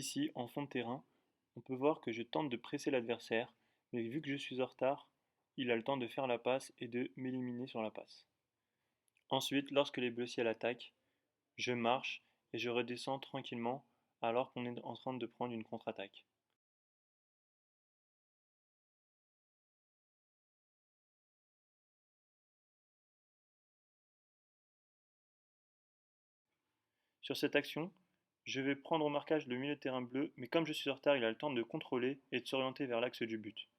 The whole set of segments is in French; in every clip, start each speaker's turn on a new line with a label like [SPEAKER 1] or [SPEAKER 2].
[SPEAKER 1] Ici, en fond de terrain, on peut voir que je tente de presser l'adversaire, mais vu que je suis en retard, il a le temps de faire la passe et de m'éliminer sur la passe. Ensuite, lorsque les Bleu Ciel attaquent, je marche et je redescends tranquillement alors qu'on est en train de prendre une contre-attaque. Sur cette action, je vais prendre au marquage le milieu de terrain bleu, mais comme je suis en retard, il a le temps de contrôler et de s'orienter vers l'axe du but.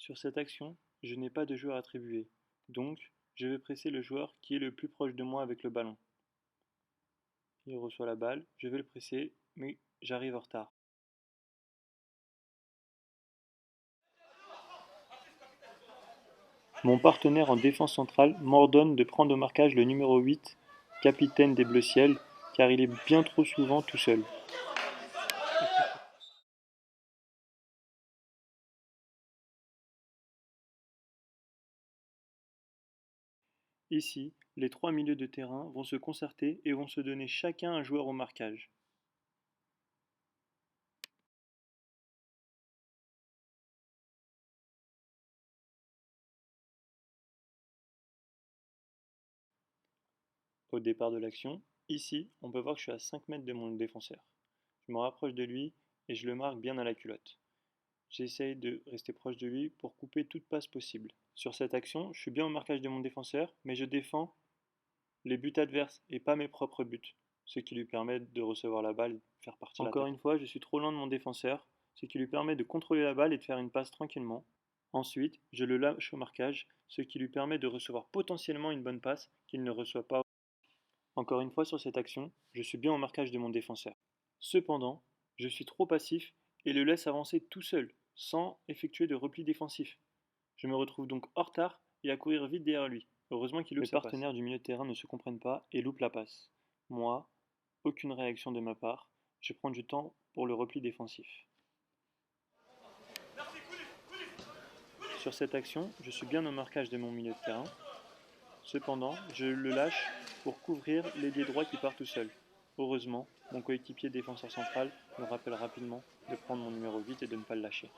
[SPEAKER 1] Sur cette action, je n'ai pas de joueur attribué, donc je vais presser le joueur qui est le plus proche de moi avec le ballon. Il reçoit la balle, je vais le presser, mais j'arrive en retard. Mon partenaire en défense centrale m'ordonne de prendre au marquage le numéro 8, capitaine des Bleus Ciel, car il est bien trop souvent tout seul. Ici, les trois milieux de terrain vont se concerter et vont se donner chacun un joueur au marquage. Au départ de l'action, ici, on peut voir que je suis à 5 mètres de mon défenseur. Je me rapproche de lui et je le marque bien à la culotte. J'essaye de rester proche de lui pour couper toute passe possible. Sur cette action, je suis bien au marquage de mon défenseur, mais je défends les buts adverses et pas mes propres buts, ce qui lui permet de recevoir la balle et de faire partir l'attaque. Encore une fois, je suis trop loin de mon défenseur, ce qui lui permet de contrôler la balle et de faire une passe tranquillement. Ensuite, je le lâche au marquage, ce qui lui permet de recevoir potentiellement une bonne passe qu'il ne reçoit pas. Encore une fois sur cette action, je suis bien au marquage de mon défenseur. Cependant, je suis trop passif et le laisse avancer tout seul, sans effectuer de repli défensif. Je me retrouve donc en retard et à courir vite derrière lui. Heureusement qu'il loupe sa passe. Les partenaires du milieu de terrain ne se comprennent pas et loupent la passe. Moi, aucune réaction de ma part, je prends du temps pour le repli défensif. Sur cette action, je suis bien au marquage de mon milieu de terrain. Cependant, je le lâche pour couvrir l'ailier droit qui part tout seul. Heureusement, mon coéquipier défenseur central me rappelle rapidement de prendre mon numéro 8 et de ne pas le lâcher.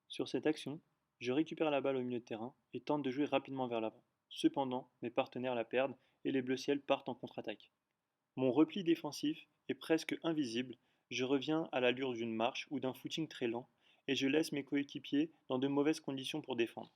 [SPEAKER 1] Sur cette action, je récupère la balle au milieu de terrain et tente de jouer rapidement vers l'avant. Cependant, mes partenaires la perdent et les Bleus Ciel partent en contre-attaque. Mon repli défensif est presque invisible, je reviens à l'allure d'une marche ou d'un footing très lent et je laisse mes coéquipiers dans de mauvaises conditions pour défendre.